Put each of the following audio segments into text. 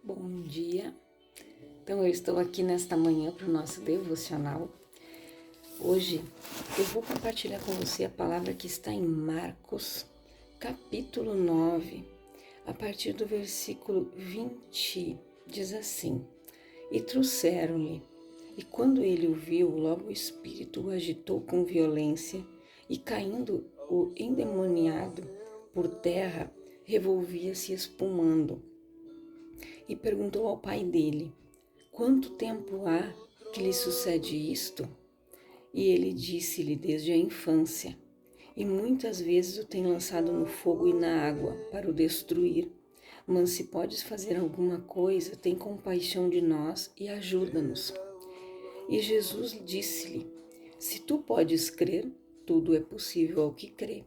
Bom dia. Então, eu estou aqui nesta manhã para o nosso devocional. Hoje eu vou compartilhar com você a palavra que está em Marcos, capítulo 9, a partir do versículo 20. Diz assim: E trouxeram-lhe, e quando ele o viu, logo o espírito o agitou com violência, e caindo o endemoniado por terra, revolvia-se espumando. E perguntou ao pai dele: Quanto tempo há que lhe sucede isto? E ele disse-lhe: Desde a infância, e muitas vezes o tem lançado no fogo e na água para o destruir. Mas se podes fazer alguma coisa, tem compaixão de nós e ajuda-nos. E Jesus disse-lhe: Se tu podes crer, tudo é possível ao que crê.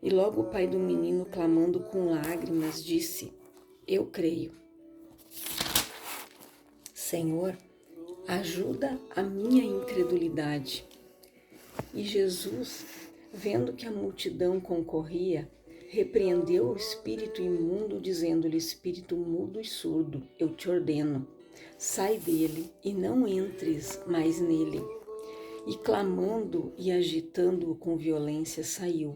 E logo o pai do menino, clamando com lágrimas, disse: Eu creio. Senhor, ajuda a minha incredulidade. E Jesus, vendo que a multidão concorria, repreendeu o espírito imundo, dizendo-lhe: Espírito mudo e surdo, eu te ordeno, sai dele e não entres mais nele. E clamando e agitando-o com violência, saiu.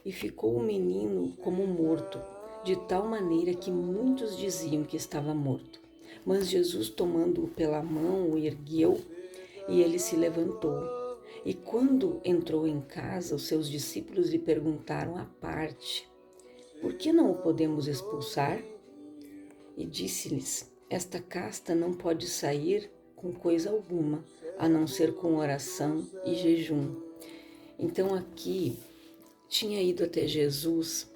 E ficou o menino como morto, de tal maneira que muitos diziam que estava morto. Mas Jesus, tomando-o pela mão, o ergueu, e ele se levantou. E quando entrou em casa, os seus discípulos lhe perguntaram à parte: Por que não o podemos expulsar? E disse-lhes: Esta casta não pode sair com coisa alguma, a não ser com oração e jejum. Então aqui tinha ido até Jesus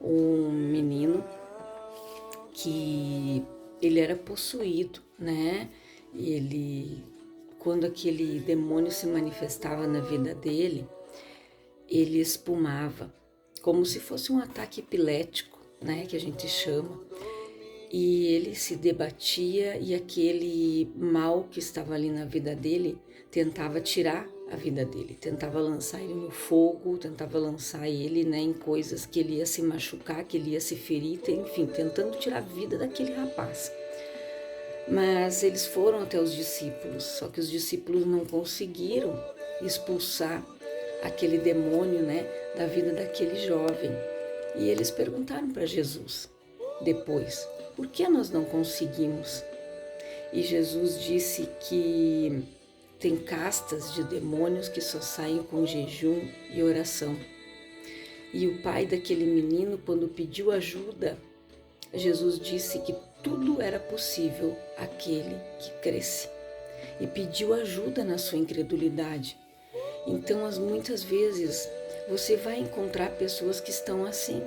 um menino que ele era possuído, né? E quando aquele demônio se manifestava na vida dele, ele espumava, como se fosse um ataque epilético, né? Que a gente chama. E ele se debatia e aquele mal que estava ali na vida dele tentava tirar a vida dele, tentava lançar ele no fogo, tentava lançar ele, né, em coisas que ele ia se machucar, que ele ia se ferir, enfim, tentando tirar a vida daquele rapaz. Mas eles foram até os discípulos, só que os discípulos não conseguiram expulsar aquele demônio, né, da vida daquele jovem. E eles perguntaram para Jesus depois: por que nós não conseguimos? E Jesus disse que tem castas de demônios que só saem com jejum e oração. E o pai daquele menino, quando pediu ajuda, Jesus disse que tudo era possível àquele que cresce. E pediu ajuda na sua incredulidade. Então, muitas vezes, você vai encontrar pessoas que estão assim.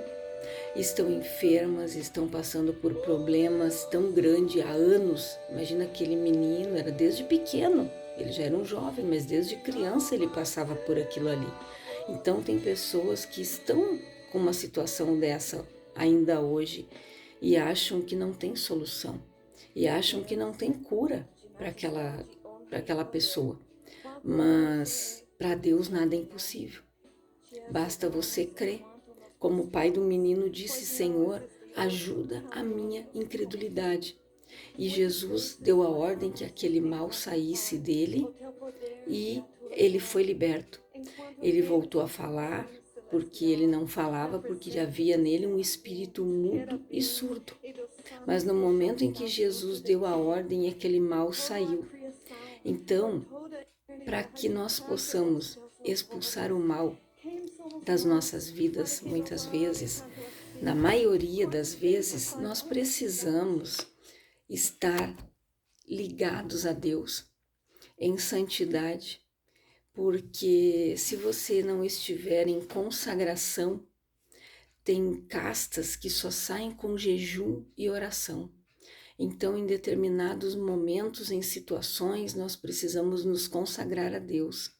Estão enfermas, estão passando por problemas tão grandes há anos. Imagina aquele menino, era desde pequeno, ele já era um jovem, mas desde criança ele passava por aquilo ali. Então tem pessoas que estão com uma situação dessa ainda hoje e acham que não tem solução, e acham que não tem cura para aquela pessoa. Mas para Deus nada é impossível. Basta você crer. Como o pai do menino disse: Senhor, ajuda a minha incredulidade. E Jesus deu a ordem que aquele mal saísse dele e ele foi liberto. Ele voltou a falar, porque ele não falava, porque havia nele um espírito mudo e surdo. Mas no momento em que Jesus deu a ordem, aquele mal saiu. Então, para que nós possamos expulsar o mal das nossas vidas, muitas vezes, na maioria das vezes, nós precisamos estar ligados a Deus em santidade, porque se você não estiver em consagração, tem castas que só saem com jejum e oração. Então, em determinados momentos, em situações, nós precisamos nos consagrar a Deus,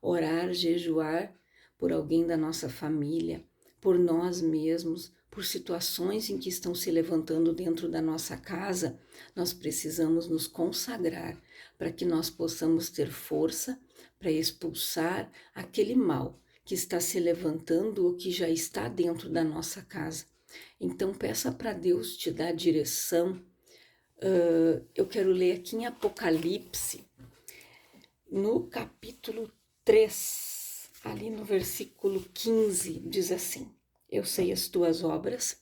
orar, jejuar por alguém da nossa família, por nós mesmos, por situações em que estão se levantando dentro da nossa casa. Nós precisamos nos consagrar para que nós possamos ter força para expulsar aquele mal que está se levantando ou que já está dentro da nossa casa. Então peça para Deus te dar direção, Eu quero ler aqui em Apocalipse, no capítulo 3, ali no versículo 15, diz assim: Eu sei as tuas obras,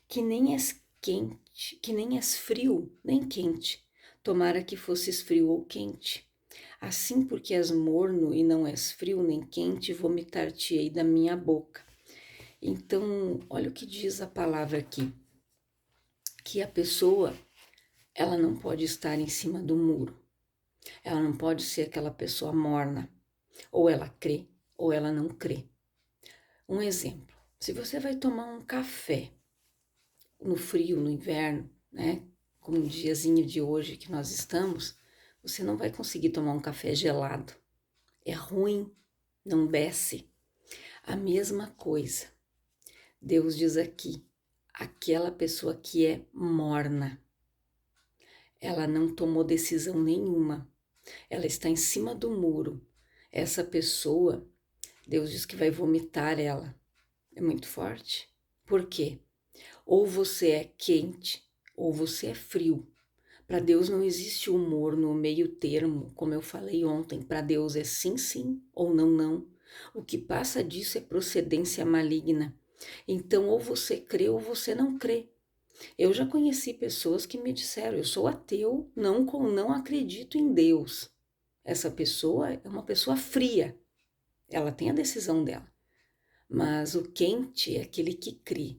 que nem és quente, que nem és frio, nem quente. Tomara que fosses frio ou quente. Assim, porque és morno e não és frio nem quente, vomitar-te-ei da minha boca. Então, olha o que diz a palavra aqui, que a pessoa, ela não pode estar em cima do muro. Ela não pode ser aquela pessoa morna. Ou ela crê, ou ela não crê. Um exemplo, se você vai tomar um café no frio, no inverno, né? Como um diazinho de hoje que nós estamos, você não vai conseguir tomar um café gelado. É ruim, não desce. A mesma coisa. Deus diz aqui, aquela pessoa que é morna, ela não tomou decisão nenhuma. Ela está em cima do muro. Essa pessoa, Deus diz que vai vomitar ela. É muito forte. Por quê? Ou você é quente, ou você é frio. Para Deus não existe humor no meio termo, como eu falei ontem. Para Deus é sim, sim ou não, não. O que passa disso é procedência maligna. Então, ou você crê ou você não crê. Eu já conheci pessoas que me disseram: eu sou ateu, não acredito em Deus. Essa pessoa é uma pessoa fria. Ela tem a decisão dela. Mas o quente é aquele que crê,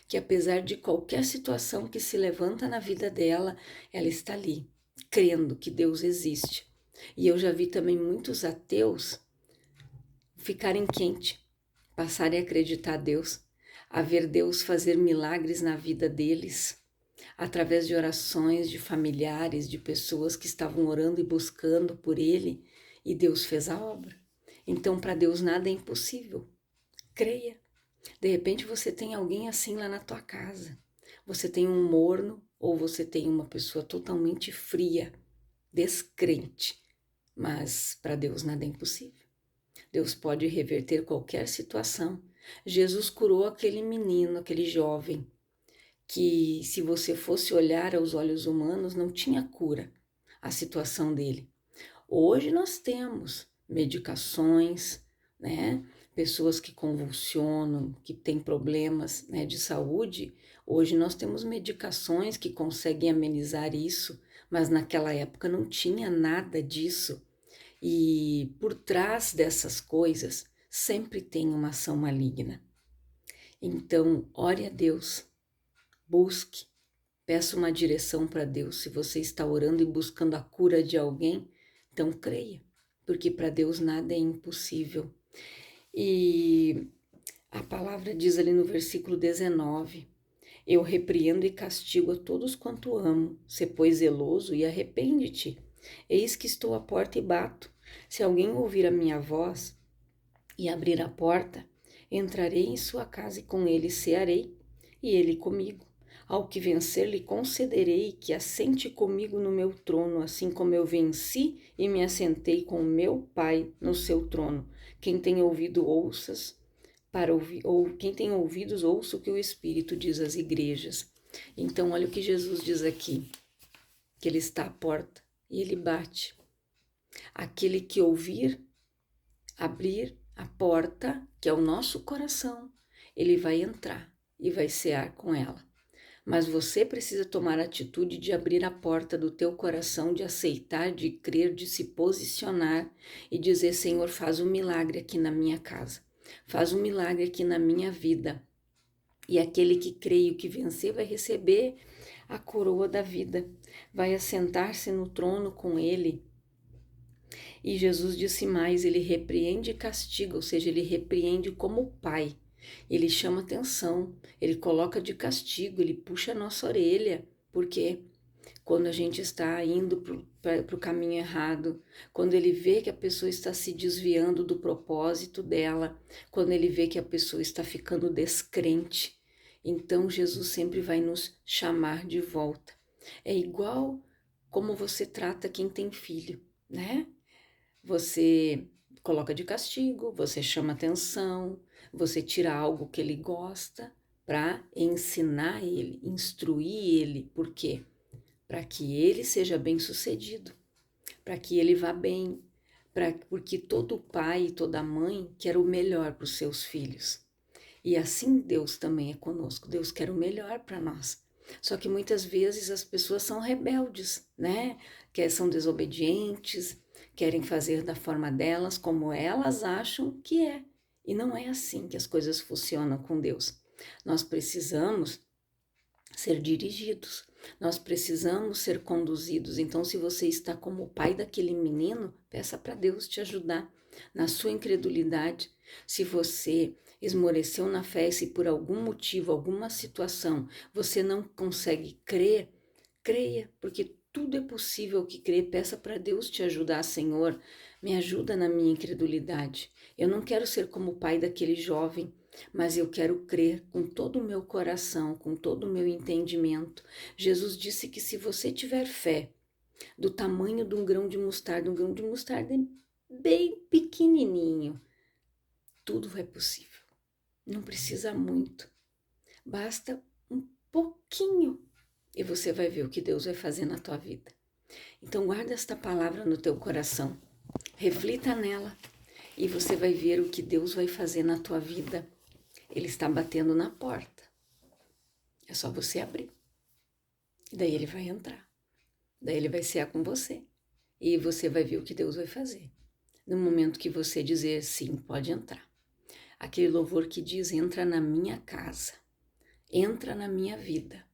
que apesar de qualquer situação que se levanta na vida dela, ela está ali, crendo que Deus existe. E eu já vi também muitos ateus ficarem quente, passarem a acreditar a Deus, a ver Deus fazer milagres na vida deles, através de orações de familiares, de pessoas que estavam orando e buscando por Ele, e Deus fez a obra. Então, para Deus nada é impossível. Creia. De repente você tem alguém assim lá na tua casa. Você tem um morno ou você tem uma pessoa totalmente fria, descrente. Mas para Deus nada é impossível. Deus pode reverter qualquer situação. Jesus curou aquele menino, aquele jovem, que se você fosse olhar aos olhos humanos não tinha cura a situação dele. Hoje nós temos medicações, né? Pessoas que convulsionam, que têm problemas, né, de saúde. Hoje nós temos medicações que conseguem amenizar isso, mas naquela época não tinha nada disso. E por trás dessas coisas sempre tem uma ação maligna. Então, ore a Deus, busque, peça uma direção para Deus. Se você está orando e buscando a cura de alguém, então creia, porque para Deus nada é impossível. E a palavra diz ali no versículo 19: Eu repreendo e castigo a todos quanto amo. Sê, pois, zeloso e arrepende-te. Eis que estou à porta e bato. Se alguém ouvir a minha voz e abrir a porta, entrarei em sua casa e com ele cearei, e ele comigo. Ao que vencer, lhe concederei que assente comigo no meu trono, assim como eu venci e me assentei com o meu Pai no seu trono. Quem tem ouvido, ouças, para ouvir, ou quem tem ouvidos, ouça o que o Espírito diz às igrejas. Então, olha o que Jesus diz aqui, que ele está à porta e ele bate. Aquele que ouvir, abrir a porta, que é o nosso coração, ele vai entrar e vai cear com ela. Mas você precisa tomar a atitude de abrir a porta do teu coração, de aceitar, de crer, de se posicionar e dizer: Senhor, faz um milagre aqui na minha casa, faz um milagre aqui na minha vida. E aquele que crê e o que vencer vai receber a coroa da vida, vai assentar-se no trono com ele. E Jesus disse mais: ele repreende e castiga, ou seja, ele repreende como pai. Ele chama atenção, ele coloca de castigo, ele puxa a nossa orelha, porque quando a gente está indo para o caminho errado, quando ele vê que a pessoa está se desviando do propósito dela, quando ele vê que a pessoa está ficando descrente, então Jesus sempre vai nos chamar de volta. É igual como você trata quem tem filho, né? Você coloca de castigo, você chama atenção, você tira algo que ele gosta para ensinar ele, instruir ele. Por quê? para que ele seja bem-sucedido, para que ele vá bem, porque todo pai e toda mãe quer o melhor para os seus filhos. E assim Deus também é conosco. Deus quer o melhor para nós. Só que muitas vezes as pessoas são rebeldes, né? Que são desobedientes, querem fazer da forma delas, como elas acham que é. E não é assim que as coisas funcionam com Deus. Nós precisamos ser dirigidos, nós precisamos ser conduzidos. Então, se você está como o pai daquele menino, peça para Deus te ajudar na sua incredulidade. Se você esmoreceu na fé e se por algum motivo, alguma situação, você não consegue crer, creia, porque tudo é possível que crê. Peça para Deus te ajudar, Senhor, me ajuda na minha incredulidade. Eu não quero ser como o pai daquele jovem, mas eu quero crer com todo o meu coração, com todo o meu entendimento. Jesus disse que se você tiver fé do tamanho de um grão de mostarda, um grão de mostarda bem pequenininho, tudo é possível. Não precisa muito, basta um pouquinho e você vai ver o que Deus vai fazer na tua vida. Então guarda esta palavra no teu coração, reflita nela e você vai ver o que Deus vai fazer na tua vida. Ele está batendo na porta, é só você abrir, e daí ele vai entrar, daí ele vai cear com você e você vai ver o que Deus vai fazer. No momento que você dizer sim, pode entrar. Aquele louvor que diz: entra na minha casa, entra na minha vida,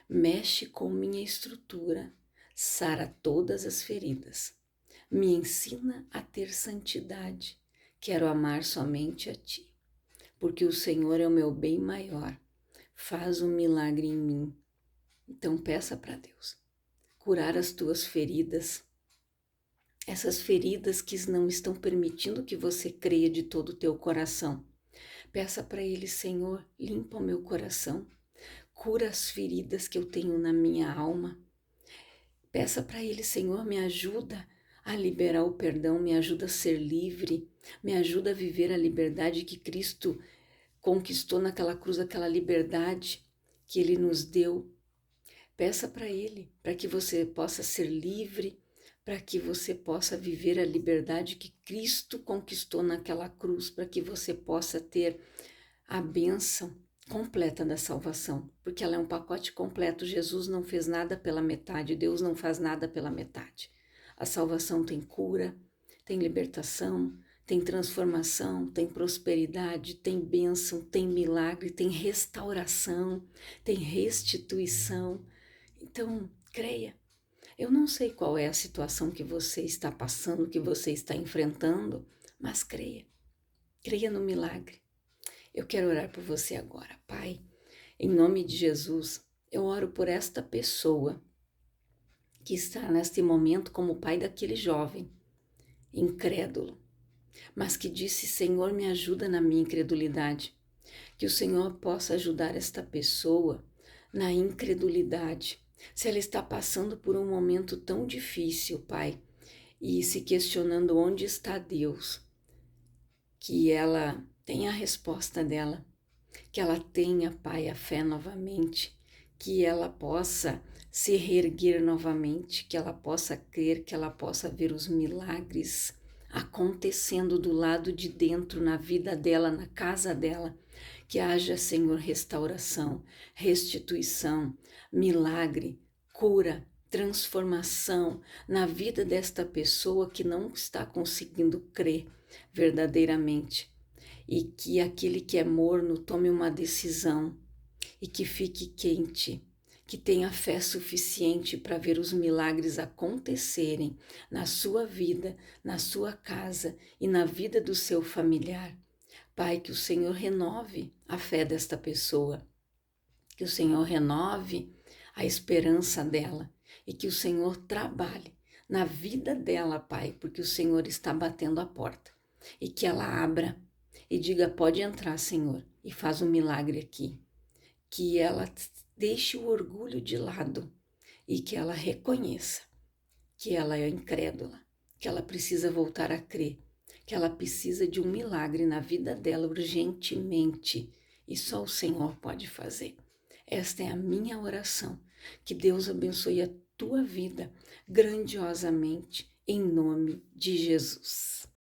mexe com minha estrutura, sara todas as feridas, me ensina a ter santidade, quero amar somente a ti, porque o Senhor é o meu bem maior, faz um milagre em mim. Então peça para Deus curar as tuas feridas, essas feridas que não estão permitindo que você creia de todo o teu coração. Peça para Ele: Senhor, limpa o meu coração, cura as feridas que eu tenho na minha alma. Peça para Ele: Senhor, me ajuda a liberar o perdão, me ajuda a ser livre, me ajuda a viver a liberdade que Cristo conquistou naquela cruz, aquela liberdade que Ele nos deu. Peça para Ele, para que você possa ser livre, para que você possa viver a liberdade que Cristo conquistou naquela cruz, para que você possa ter a bênção completa da salvação, porque ela é um pacote completo. Jesus não fez nada pela metade, Deus não faz nada pela metade. A salvação tem cura, tem libertação, tem transformação, tem prosperidade, tem bênção, tem milagre, tem restauração, tem restituição. Então, creia. Eu não sei qual é a situação que você está passando, que você está enfrentando, mas creia. Creia no milagre. Eu quero orar por você agora. Pai, em nome de Jesus, eu oro por esta pessoa que está neste momento como o pai daquele jovem, incrédulo, mas que disse: Senhor, me ajuda na minha incredulidade. Que o Senhor possa ajudar esta pessoa na incredulidade. Se ela está passando por um momento tão difícil, Pai, e se questionando onde está Deus, que ela tenha a resposta dela, que ela tenha, Pai, a fé novamente, que ela possa se reerguer novamente, que ela possa crer, que ela possa ver os milagres acontecendo do lado de dentro, na vida dela, na casa dela. Que haja, Senhor, restauração, restituição, milagre, cura, transformação na vida desta pessoa que não está conseguindo crer verdadeiramente. E que aquele que é morno tome uma decisão e que fique quente, que tenha fé suficiente para ver os milagres acontecerem na sua vida, na sua casa e na vida do seu familiar. Pai, que o Senhor renove a fé desta pessoa, que o Senhor renove a esperança dela e que o Senhor trabalhe na vida dela, Pai, porque o Senhor está batendo a porta e que ela abra e diga: pode entrar, Senhor, e faz um milagre aqui. Que ela deixe o orgulho de lado e que ela reconheça que ela é incrédula, que ela precisa voltar a crer, que ela precisa de um milagre na vida dela urgentemente e só o Senhor pode fazer. Esta é a minha oração. Que Deus abençoe a tua vida grandiosamente, em nome de Jesus.